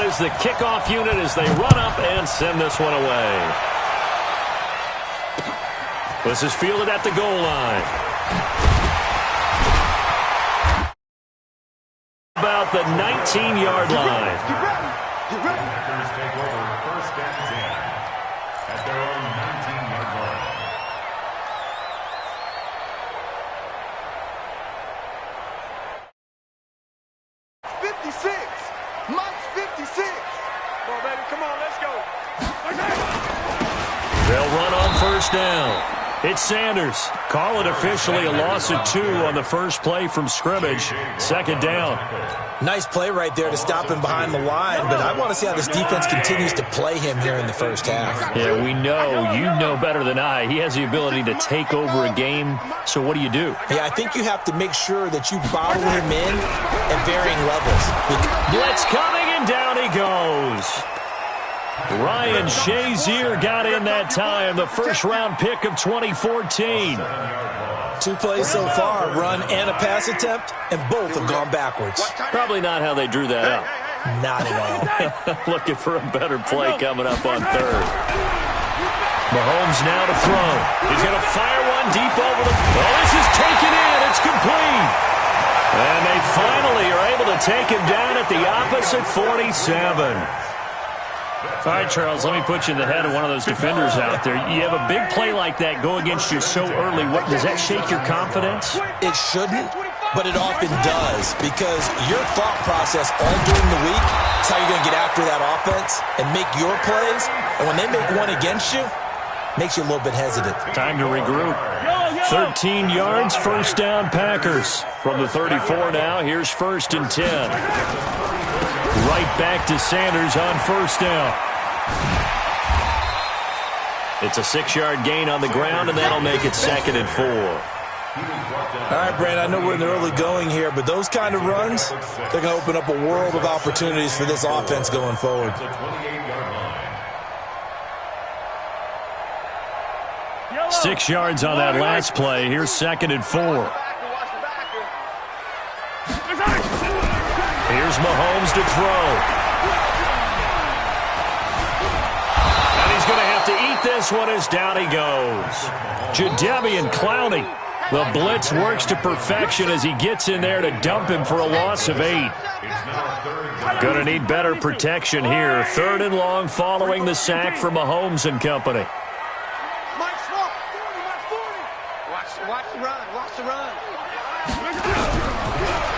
out as the kickoff unit as they run up and send this one away. This is fielded at the goal line. About the 19-yard line. Packers take over first and 10 at their own 19-yard line. Mike's 56. Come on, baby. Come on, let's go. They'll run on first down. It's Sanders. Call it officially a loss of 2 on the first play from scrimmage. Second down. Nice play right there to stop him behind the line, but I want to see how this defense continues to play him here in the first half. Yeah, we know. You know better than I. He has the ability to take over a game, so what do you do? Yeah, I think you have to make sure that you bottle him in at varying levels. Blitz coming, and down he goes. Ryan Shazier got in that time, the first-round pick of 2014. 2 plays so far, run and a pass attempt, and both have gone backwards. Probably not how they drew that up. Not at all. Looking for a better play coming up on third. Mahomes now to throw. He's going to fire one deep over the... Oh, this is taken in. It's complete. And they finally are able to take him down at the opposite 47. All right, Charles, let me put you in the head of one of those defenders out there. You have a big play like that go against you so early. What, does that shake your confidence? It shouldn't, but it often does, because your thought process all during the week is how you're going to get after that offense and make your plays. And when they make one against you, makes you a little bit hesitant. Time to regroup. 13 yards, first down Packers. From the 34 now, here's first and 10. Right back to Sanders on first down. It's a 6-yard gain on the ground, and that'll make it second and 4. All right, Brandon, I know we're in the early going here, but those kind of runs, they're going to open up a world of opportunities for this offense going forward. 6 yards on that last play. Here's second and 4. Here's Mahomes to throw. And he's going to have to eat this one as down he goes. Jadeveon Clowney. The blitz works to perfection as he gets in there to dump him for a loss of 8. Going to need better protection here. Third and long following the sack for Mahomes and company. Watch the run. Watch the run.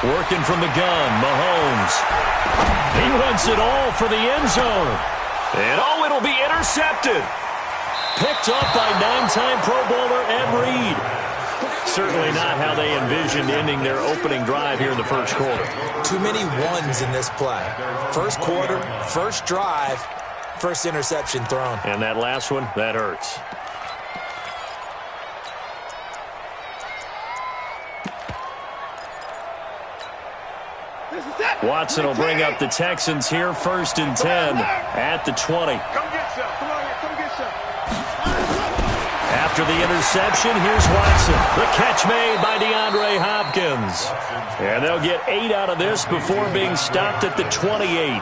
Working from the gun, Mahomes. He wants it all for the end zone. And oh, it'll be intercepted. Picked up by 9-time Pro Bowler Ed Reed. Certainly not how they envisioned ending their opening drive here in the first quarter. Too many ones in this play. First quarter, first drive, first interception thrown. And that last one, that hurts. Watson will bring up the Texans here, first and 10 at the 20. Come get some. Come on here. Come get some. After the interception, here's Watson. The catch made by DeAndre Hopkins. And they'll get 8 out of this before being stopped at the 28.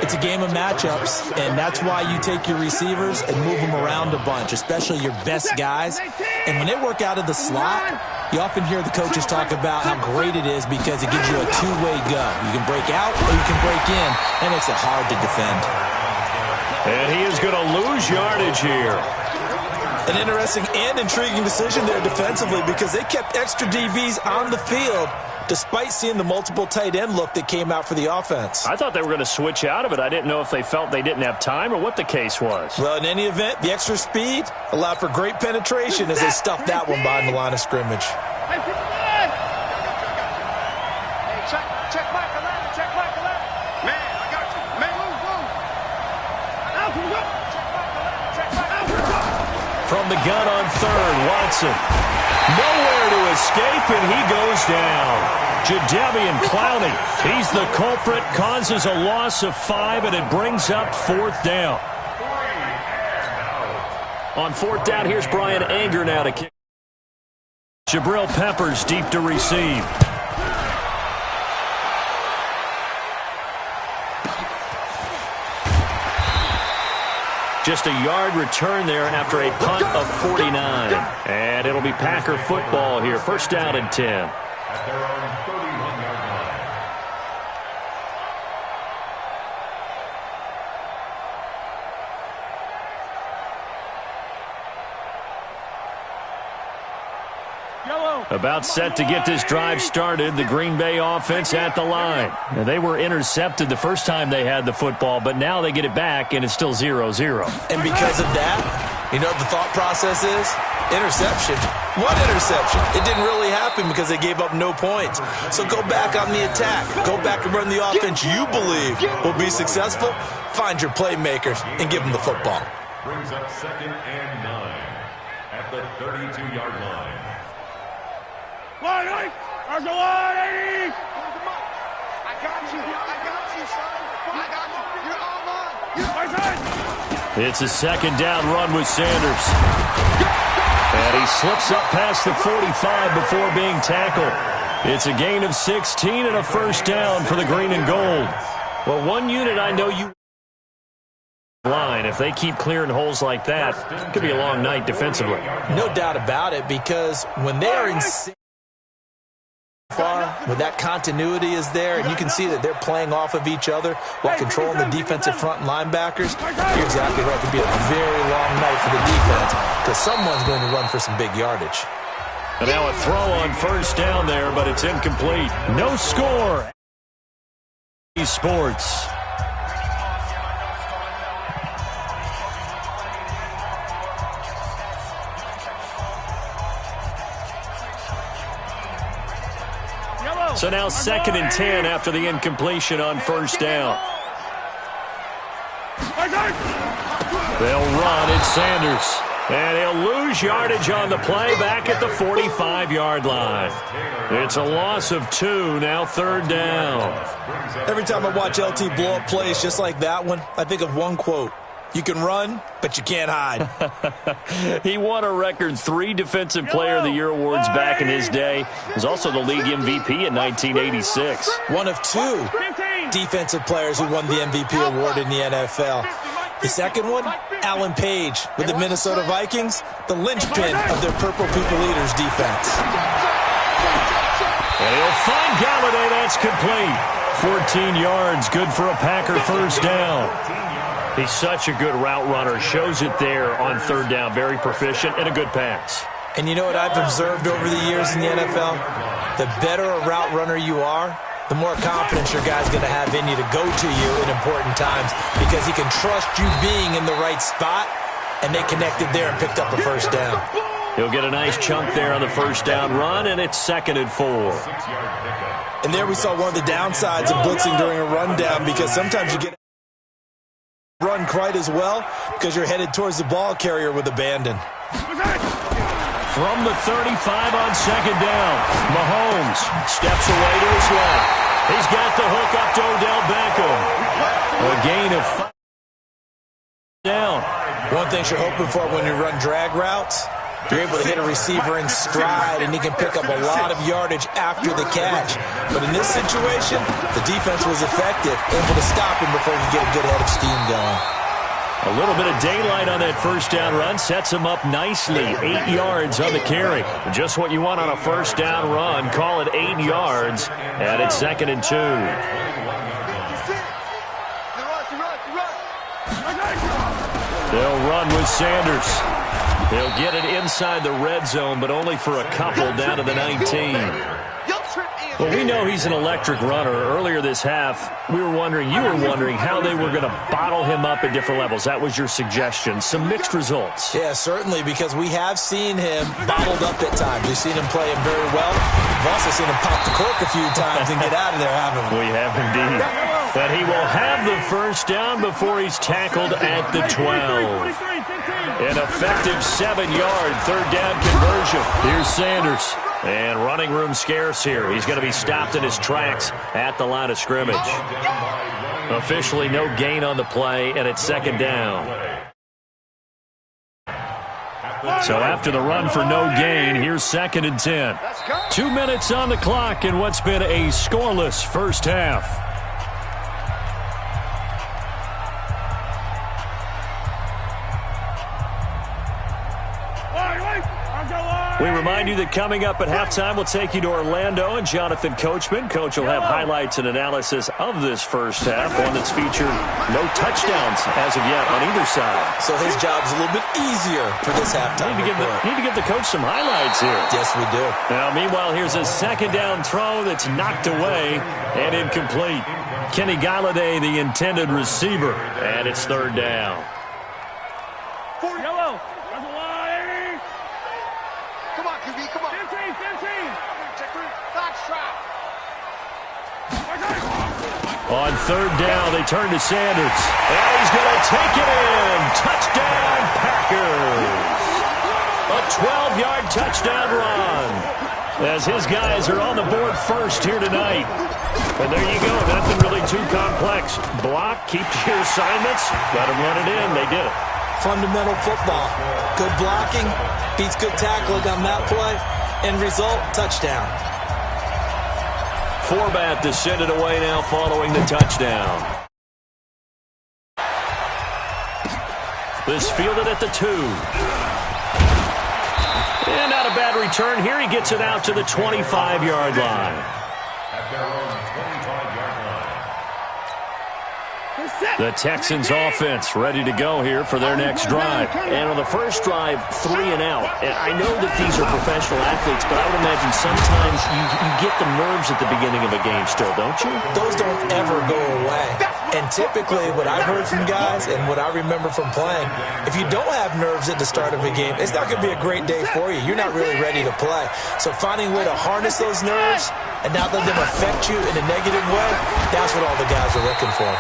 It's a game of matchups, and that's why you take your receivers and move them around a bunch, especially your best guys. And when they work out of the slot, you often hear the coaches talk about how great it is because it gives you a two-way go. You can break out or you can break in. That makes it hard to defend. And he is going to lose yardage here. An interesting and intriguing decision there defensively because they kept extra DBs on the field despite seeing the multiple tight end look that came out for the offense. I thought they were going to switch out of it. I didn't know if they felt they didn't have time or what the case was. Well, in any event, the extra speed allowed for great penetration as they stuffed that one behind the line of scrimmage. Hey, check Mike 11. Check Mike 11. Man, I got you. Man, move. Check Mike 11. From the gun on third, Watson. Nowhere to escape, and he goes down. Jadeveon Clowney, he's the culprit, causes a loss of 5, and it brings up fourth down. On fourth down, here's Brian Anger now to kick. Jabril Peppers deep to receive. Just a yard return there after a punt of 49. And it'll be Packer football here. First down and 10. At their own 31-yard line. About set to get this drive started, the Green Bay offense at the line. Now, they were intercepted the first time they had the football, but now they get it back, and it's still 0-0. And because of that, you know what the thought process is? Interception. What interception? It didn't really happen because they gave up no points. So go back on the attack. Go back and run the offense you believe will be successful. Find your playmakers and give them the football. Brings up 2nd and 9 at the 32-yard line. Line 8! There's a line 80! I got you, son. I got you. You're all mine. It's a second down run with Sanders. And he slips up past the 45 before being tackled. It's a gain of 16 and a first down for the green and gold. Well, one unit I know you line. If they keep clearing holes like that, it could be a long night defensively. No doubt about it, because when they are in far, when that continuity is there, and you can see that they're playing off of each other while controlling the defensive front linebackers, you're exactly right. It could be a very long night for the defense because someone's going to run for some big yardage. And now a throw on first down there, but it's incomplete. No score. Sports. So now 2nd and 10 after the incompletion on first down. They'll run. It's Sanders. And he'll lose yardage on the play back at the 45-yard line. It's a loss of 2, now 3rd down. Every time I watch LT blow up plays just like that one, I think of one quote. You can run, but you can't hide. He won a record 3 Defensive Player of the Year awards back in his day. He was also the league MVP in 1986. One of 2 defensive players who won the MVP award in the NFL. The second one, Alan Page with the Minnesota Vikings, the linchpin of their Purple People Eaters defense. And he'll find Galladay. That's complete. 14 yards, good for a Packer first down. He's such a good route runner. Shows it there on 3rd down. Very proficient and a good pass. And you know what I've observed over the years in the NFL? The better a route runner you are, the more confidence your guy's going to have in you to go to you in important times because he can trust you being in the right spot, and they connected there and picked up a first down. He'll get a nice chunk there on the first down run, and it's 2nd and 4. And there we saw one of the downsides of blitzing during a rundown because sometimes you get run quite as well because you're headed towards the ball carrier with abandon. From the 35 on 2nd down, Mahomes steps away to his left. He's got the hook up to Odell Beckham. A gain of 5 down. One thing you're hoping for when you run drag routes, you're able to hit a receiver in stride, and he can pick up a lot of yardage after the catch. But in this situation, the defense was effective, able to stop him before he could get a good head of steam going. A little bit of daylight on that first down run sets him up nicely. 8 yards on the carry. Just what you want on a first down run. Call it 8 yards, and it's 2nd and 2. They'll run with Sanders. They'll get it inside the red zone, but only for a couple down to the 19. Well, we know he's an electric runner. Earlier this half, you were wondering how they were going to bottle him up at different levels. That was your suggestion. Some mixed results. Yeah, certainly, because we have seen him bottled up at times. We've seen him play him very well. We've also seen him pop the cork a few times and get out of there, haven't we? We have indeed. But he will have the first down before he's tackled at the 12. An effective 7-yard third down conversion. Here's Sanders. And running room scarce here. He's going to be stopped in his tracks at the line of scrimmage. Officially no gain on the play, and it's 2nd down. So after the run for no gain, here's 2nd and 10. 2 minutes on the clock in what's been a scoreless first half. We remind you that coming up at halftime, we'll take you to Orlando and Jonathan Coachman. Coach will have highlights and analysis of this first half, one that's featured no touchdowns as of yet on either side. So his job's a little bit easier for this halftime. Need to give the coach some highlights here. Yes, we do. Now, meanwhile, here's a second down throw that's knocked away and incomplete. Kenny Galladay, the intended receiver, and it's third down. Yellow. Come on, QB, come on. 15. Check through. Box trap. On third down, they turn to Sanders. And he's going to take it in. Touchdown, Packers. A 12-yard touchdown run. As his guys are on the board first here tonight. And there you go. Nothing really too complex. Block, keep to your assignments. Let them run it in. They did it. Fundamental football. Good blocking, beats good tackling on that play. End result, touchdown. Forbat to send it away now following the touchdown. This fielded at the 2. And not a bad return here. He gets it out to the 25-yard line. At their own 25-yard line. The Texans offense ready to go here for their next drive. And on the first drive, 3 and out. And I know that these are professional athletes, but I would imagine sometimes you get the nerves at the beginning of a game still, don't you? Those don't ever go away. And typically what I've heard from guys and what I remember from playing, if you don't have nerves at the start of a game, it's not going to be a great day for you. You're not really ready to play. So finding a way to harness those nerves and not let them affect you in a negative way, that's what all the guys are looking for.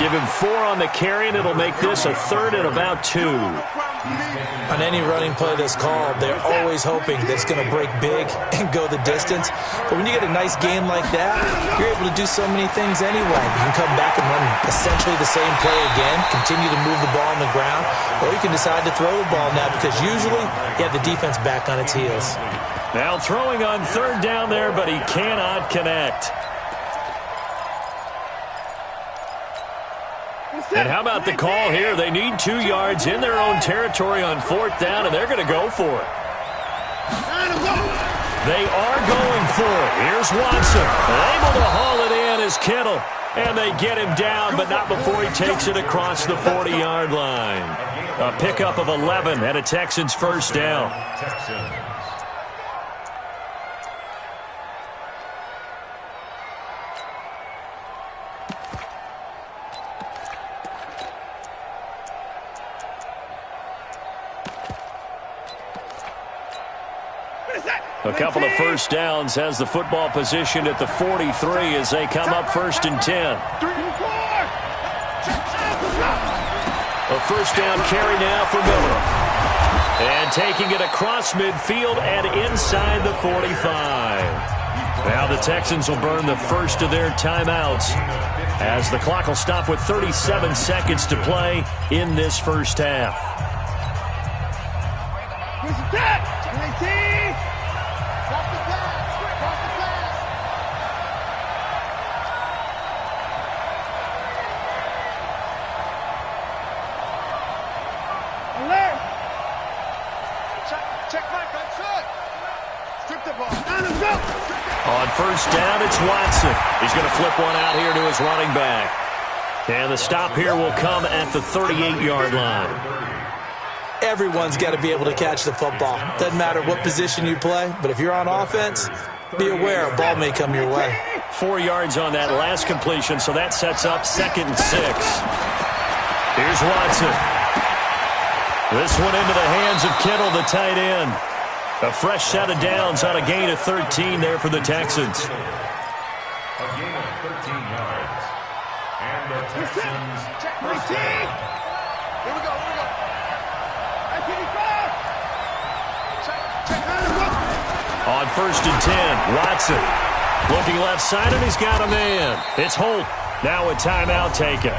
Give him 4 on the carry, and it'll make this a third and about 2. On any running play that's called, they're always hoping that it's going to break big and go the distance. But when you get a nice game like that, you're able to do so many things anyway. You can come back and run essentially the same play again, continue to move the ball on the ground, or you can decide to throw the ball now because usually you have the defense back on its heels. Now throwing on third down there, but he cannot connect. And how about the call here? They need 2 yards in their own territory on fourth down, and they're going to go for it. They are going for it. Here's Watson. Able to haul it in as Kittle. And they get him down, but not before he takes it across the 40-yard line. A pickup of 11 and a Texans first down. A couple of first downs has the football positioned at the 43 as they come up first and 10. A first down carry now for Miller. And taking it across midfield and inside the 45. Now the Texans will burn the first of their timeouts as the clock will stop with 37 seconds to play in this first half. On first down, it's Watson. He's going to flip one out here to his running back. And the stop here will come at the 38-yard line. Everyone's got to be able to catch the football. Doesn't matter what position you play, but if you're on offense, be aware a ball may come your way. 4 yards on that last completion, so that sets up 2nd and 6. Here's Watson. This one into the hands of Kittle, the tight end. A fresh set of downs on a gain of 13 there for the Texans. A gain of 13 yards. And the Texans first down. Here we go. On first and 10, Watson looking left side, and he's got a man. It's Holt. Now a timeout taken.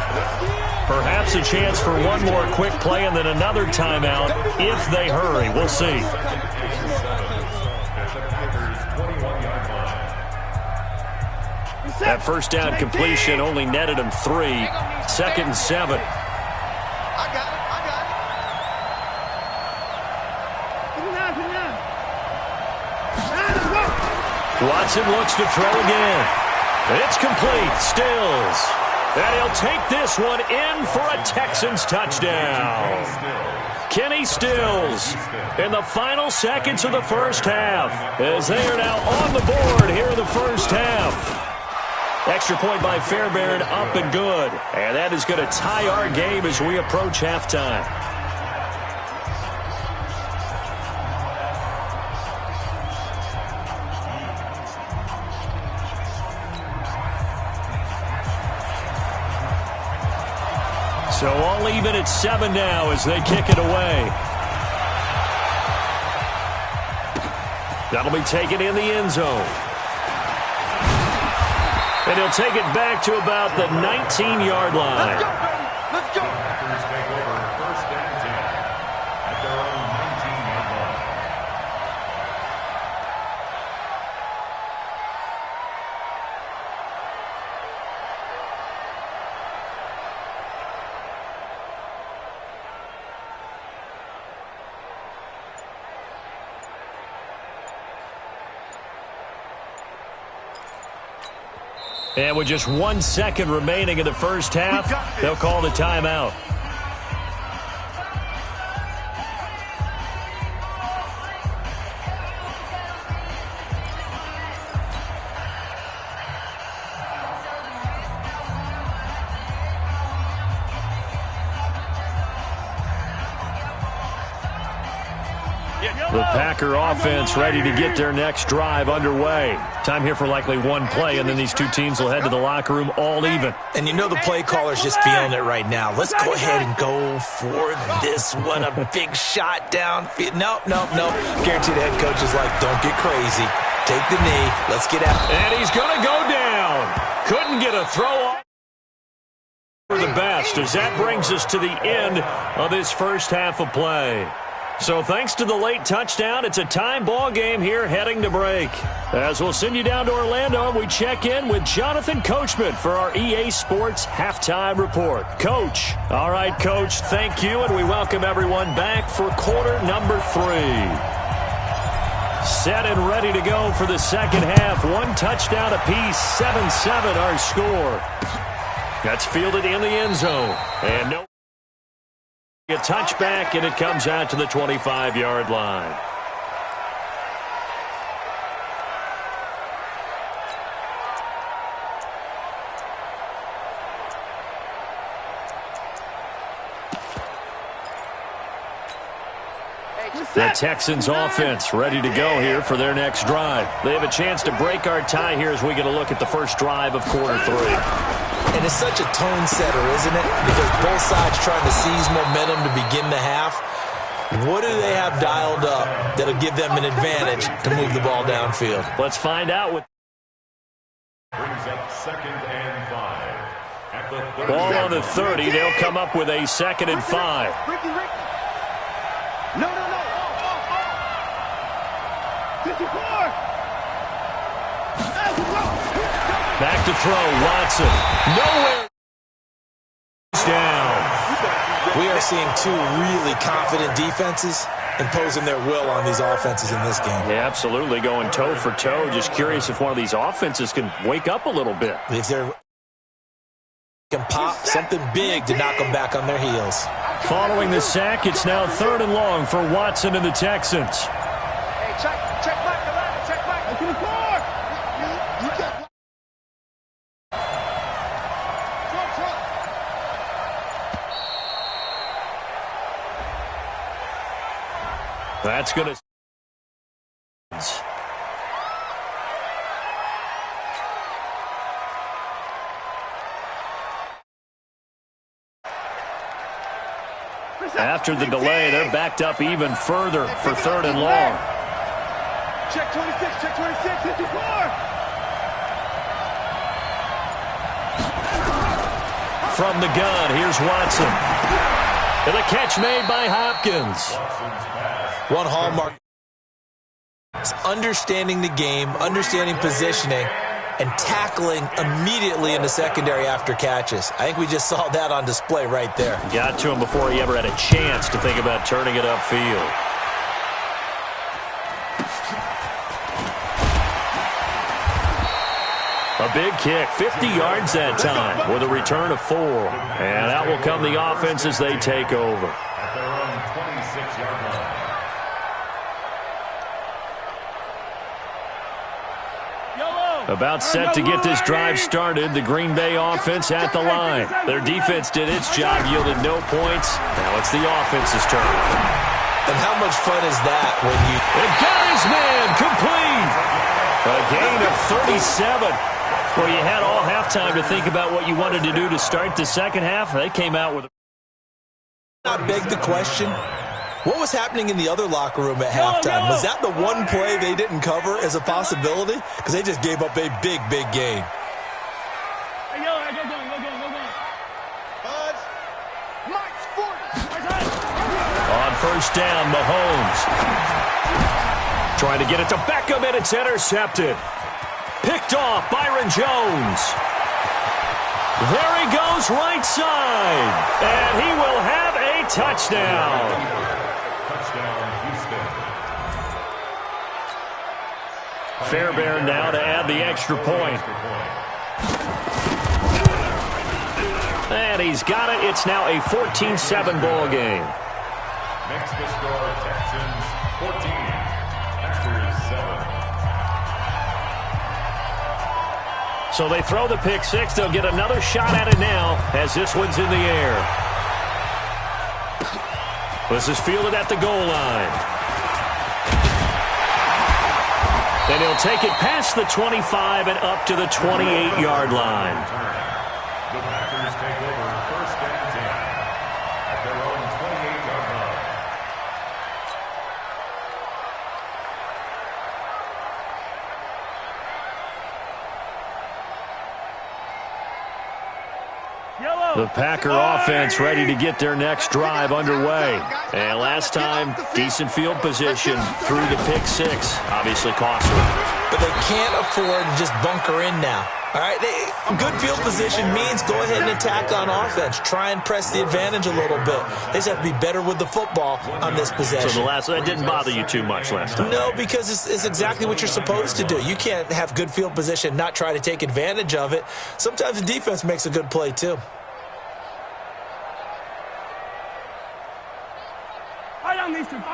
Perhaps a chance for one more quick play and then another timeout if they hurry. We'll see. That first down completion only netted him 3. 2nd and 7. I got it. Put it down. Watson looks to throw again. It's complete. Stills. And he'll take this one in for a Texans touchdown. Kenny Stills in the final seconds of the first half as they are now on the board here in the first half. Extra point by Fairbairn, up and good. And that is going to tie our game as we approach halftime. So all even at 7 now as they kick it away. That'll be taken in the end zone. And he'll take it back to about the 19-yard line. Let's go, baby. Let's go. Packers take over first and 10 at their own 19-yard line. And with just 1 second remaining in the first half, they'll call the timeout. The Packer offense ready to get their next drive underway. Time here for likely one play, and then these two teams will head to the locker room all even. And you know the play caller's just feeling it right now. Let's go ahead and go for this one. A big shot downfield. Nope. Guaranteed the head coach is like, don't get crazy. Take the knee. Let's get out. And he's going to go down. Couldn't get a throw off for the best as that brings us to the end of this first half of play. So thanks to the late touchdown, it's a time ball game here heading to break. As we'll send you down to Orlando, we check in with Jonathan Coachman for our EA Sports Halftime Report. Coach. All right, Coach, thank you, and we welcome everyone back for quarter number 3. Set and ready to go for the second half. 1 touchdown apiece, 7-7 our score. That's fielded in the end zone. And no. A touchback, and it comes out to the 25-yard line. The Texans offense ready to go here for their next drive. They have a chance to break our tie here as we get a look at the first drive of quarter 3. And it's such a tone setter, isn't it? Because both sides trying to seize momentum to begin the half. What do they have dialed up that'll give them an advantage to move the ball downfield? Let's find out. Brings up 2nd and 5. At the 30. Ball on the 30. They'll come up with a 2nd and 5. Ricky. No. 54. Back to throw, Watson. Nowhere. Down. We are seeing two really confident defenses imposing their will on these offenses in this game. Yeah, absolutely, going toe for toe. Just curious if one of these offenses can wake up a little bit. If they can pop something big to knock them back on their heels. Following the sack, it's now 3rd and long for Watson and the Texans. Hey, check back the line. Check back. Open the floor. You got. That's going to. After the delay, they're backed up even further for 3rd and long. Check 26, 54. From the gun, here's Watson. And a catch made by Hopkins. One hallmark is understanding the game, understanding positioning, and tackling immediately in the secondary after catches. I think we just saw that on display right there. Got to him before he ever had a chance to think about turning it upfield. A big kick, 50 yards that time with a return of 4. And out will come the offense as they take over. At their own 26-yard line. About set to get this drive started. The Green Bay offense at the line. Their defense did its job, yielded no points. Now it's the offense's turn. And how much fun is that when you... And got his man complete. A gain of 37. Well, you had all halftime to think about what you wanted to do to start the second half. They came out with... Not beg the question, what was happening in the other locker room at halftime? Was that the one play they didn't cover as a possibility? Because they just gave up a big, big gain. On first down, Mahomes. Trying to get it to Beckham, and it's intercepted. Picked off, Byron Jones. There he goes, right side. And he will have a touchdown. Fairbairn now to add the extra point. And he's got it. It's now a 14-7 ball game. Next to score, Texans 14, Packers 7. So they throw the pick six. They'll get another shot at it now as this one's in the air. This is fielded at the goal line. And he'll take it past the 25 and up to the 28-yard line. The Packers take over first and 10 at their own 28-yard line. The Packer offense ready to get their next drive underway. And last time, decent field position through the pick six. Obviously costly. But they can't afford to just bunker in now. All right, good field position means go ahead and attack on offense. Try and press the advantage a little bit. They just have to be better with the football on this possession. So that didn't bother you too much last time? No, because it's exactly what you're supposed to do. You can't have good field position and not try to take advantage of it. Sometimes the defense makes a good play, too. I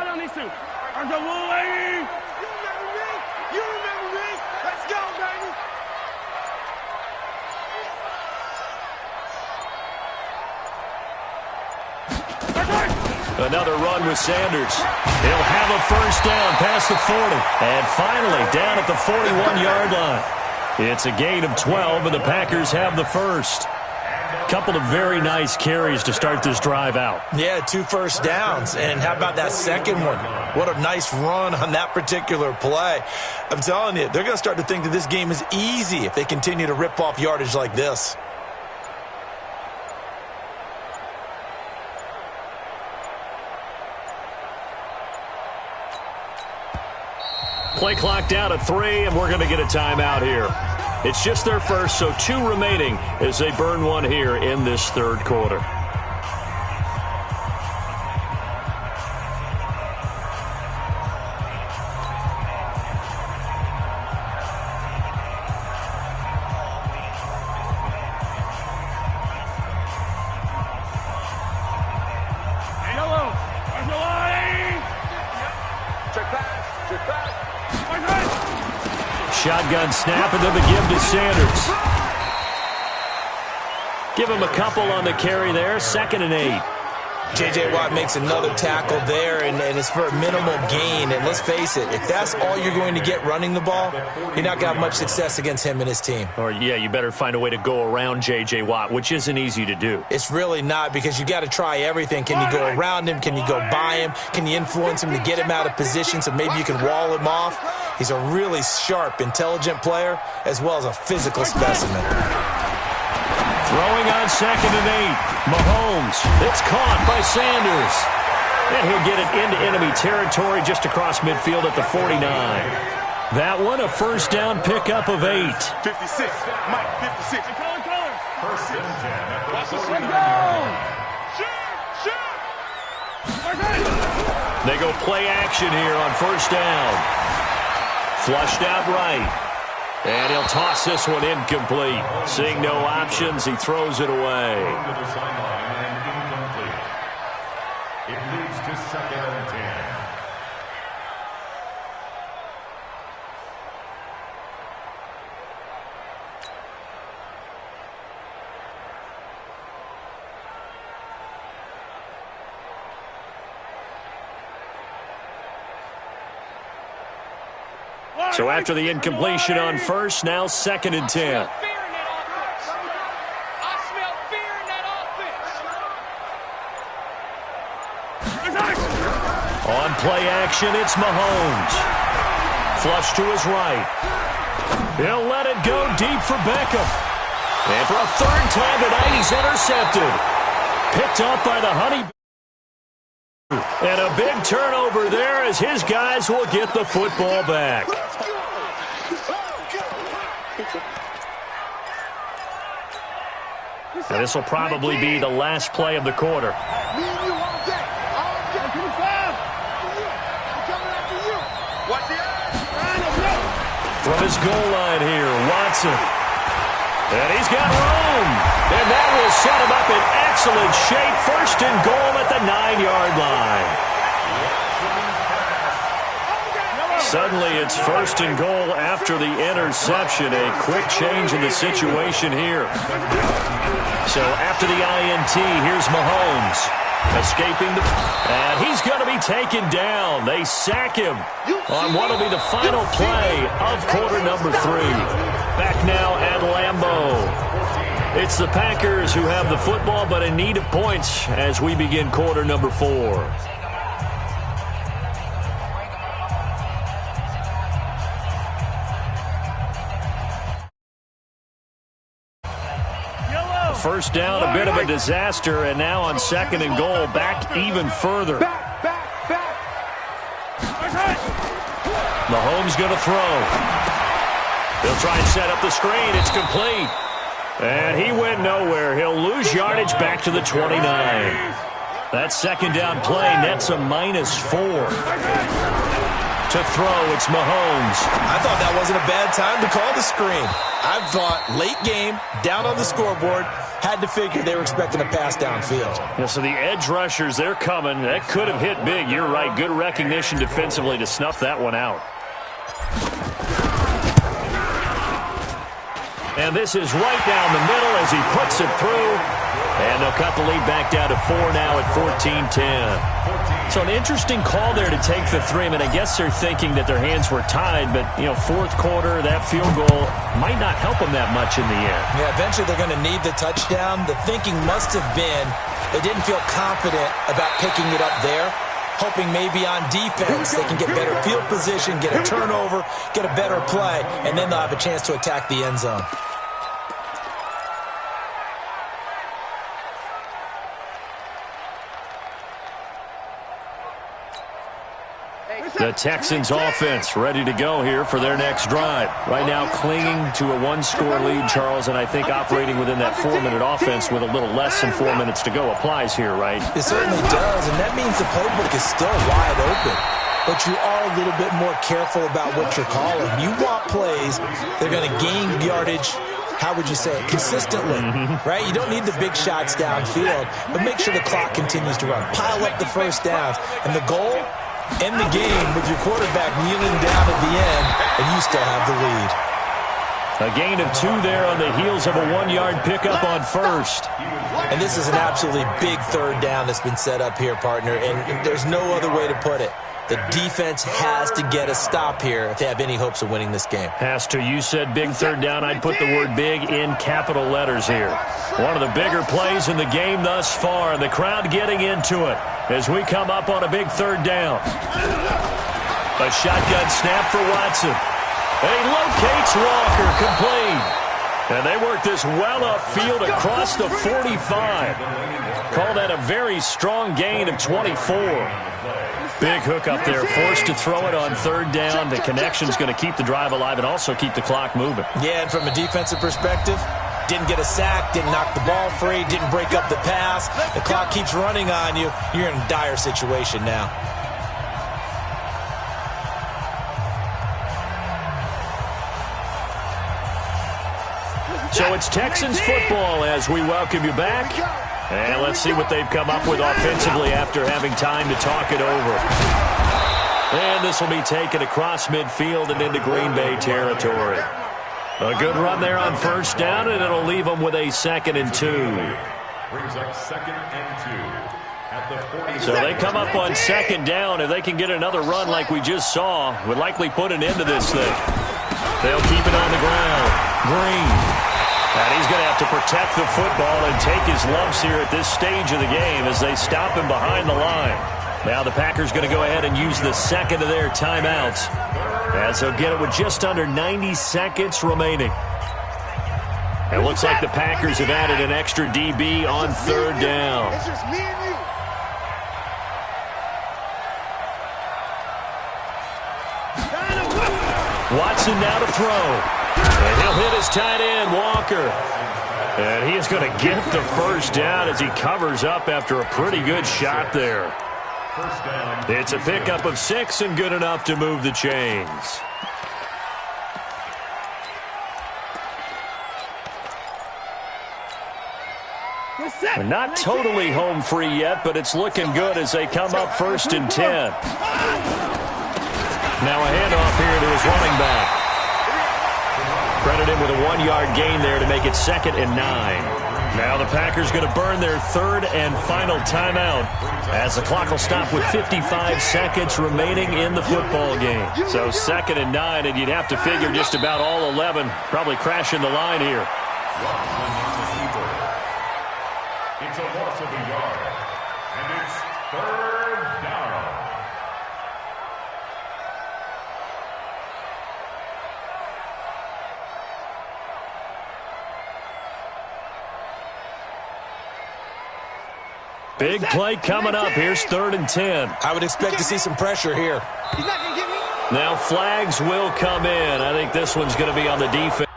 don't need to. I'm the woo, lady. You remember me? You remember me? Let's go, baby. Another run with Sanders. He'll have a first down past the 40. And finally down at the 41-yard line. It's a gain of 12, and the Packers have the first. Couple of very nice carries to start this drive out. Yeah, 2 first downs. And how about that second one? What a nice run on that particular play. I'm telling you, they're going to start to think that this game is easy if they continue to rip off yardage like this. Play clock down at 3, and we're going to get a timeout here. It's just their first, so 2 remaining as they burn one here in this third quarter. Shotgun snap, and then the give to Sanders. Give him a couple on the carry there. 2nd and 8. J.J. Watt makes another tackle there, and it's for a minimal gain. And let's face it, if that's all you're going to get running the ball, you're not going to have much success against him and his team. Or, yeah, you better find a way to go around J.J. Watt, which isn't easy to do. It's really not, because you got to try everything. Can you go around him? Can you go by him? Can you influence him to get him out of position so maybe you can wall him off? He's a really sharp, intelligent player, as well as a physical specimen. Throwing on 2nd and 8. Mahomes. It's caught by Sanders. And he'll get it into enemy territory just across midfield at the 49. That one, a first down pickup of 8. 56. Mike, 56. First and 10 at the Let's 49. go. Shoot. They go play action here on first down. Flushed out right. And he'll toss this one incomplete. Seeing no options, he throws it away. To the sideline and incomplete. It leads to 2nd and 10. So after the incompletion on first, now 2nd and 10. On play action, it's Mahomes. Flush to his right. He'll let it go deep for Beckham. And for a 3rd time tonight, he's intercepted. Picked up by the Honey. And a big turnover there as his guys will get the football back. And this will probably be the last play of the quarter. From his goal line here, Watson. And he's got room. And that will set him up in excellent shape. 1st and goal at the 9-yard line. Suddenly it's 1st and goal after the interception. A quick change in the situation here. So after the INT, here's Mahomes. Escaping the... And he's going to be taken down. They sack him on what will be the final play of quarter number 3. Back now at Lambeau. It's the Packers who have the football, but in need of points as we begin quarter number 4. First down, a bit of a disaster, and now on 2nd and goal, back even further. Mahomes going to throw. He'll try and set up the screen. It's complete. And he went nowhere. He'll lose yardage back to the 29. That 2nd down play nets a -4. To throw, it's Mahomes. I thought that wasn't a bad time to call the screen. I thought late game, down on the scoreboard, had to figure they were expecting a pass downfield. Yeah, so the edge rushers, they're coming. That could have hit big. You're right. Good recognition defensively to snuff that one out. And this is right down the middle as he puts it through. And they'll cut the lead back down to 4 now at 14-10. So an interesting call there to take the 3. I mean, I guess they're thinking that their hands were tied, but, 4th quarter, that field goal might not help them that much in the end. Yeah, eventually they're going to need the touchdown. The thinking must have been they didn't feel confident about picking it up there, hoping maybe on defense they can get better field position, get a turnover, get a better play, and then they'll have a chance to attack the end zone. The Texans offense ready to go here for their next drive. Right now clinging to a 1-score lead, Charles, and I think operating within that 4-minute offense with a little less than 4 minutes to go applies here, right? It certainly does, and that means the playbook is still wide open. But you are a little bit more careful about what you're calling. You want plays that are going to gain yardage, how would you say it, consistently, right? You don't need the big shots downfield, but make sure the clock continues to run. Pile up the first downs, and the goal, end the game with your quarterback kneeling down at the end, and you still have the lead. A gain of 2 there on the heels of a 1-yard pickup on first. And this is an absolutely big 3rd down that's been set up here, partner, and there's no other way to put it. The defense has to get a stop here if they have any hopes of winning this game. Has to. You said big 3rd down. I'd put the word big in capital letters here. One of the bigger plays in the game thus far. The crowd getting into it as we come up on a big 3rd down. A shotgun snap for Watson. He locates Walker, complete. And they work this well upfield across the 45. Call that a very strong gain of 24. Big hook up there, forced to throw it on 3rd down. The connection's going to keep the drive alive and also keep the clock moving. Yeah, and from a defensive perspective, didn't get a sack, didn't knock the ball free, didn't break up the pass. The clock keeps running on you. You're in a dire situation now. So it's Texans football as we welcome you back. And let's see what they've come up with offensively after having time to talk it over. And this will be taken across midfield and into Green Bay territory. A good run there on first down, and it'll leave them with a 2nd and 2. Brings up 2nd and 2. So they come up on 2nd down. If they can get another run like we just saw, would likely put an end to this thing. They'll keep it on the ground. Green. And he's going to have to protect the football and take his lumps here at this stage of the game as they stop him behind the line. Now the Packers going to go ahead and use the 2nd of their timeouts as they'll get it with just under 90 seconds remaining. It looks like the Packers have added an extra DB on 3rd down. It's just me and you. Watson now to throw. And he'll hit his tight end, Walker. And he is going to get the first down as he covers up after a pretty good shot there. It's a pickup of 6 and good enough to move the chains. We're not totally home free yet, but it's looking good as they come up 1st and 10. Now a handoff here to his running back. Credit him with a 1-yard gain there to make it 2nd and 9. Now the Packers going to burn their 3rd and final timeout as the clock will stop with 55 seconds remaining in the football game. So 2nd and 9, and you'd have to figure just about all 11 probably crashing the line here. It's a loss of a yard, and it's 3rd down. Big play coming up. Here's 3rd and 10. I would expect to see some pressure here. He's not going to get me. Now flags will come in. I think this one's going to be on the defense.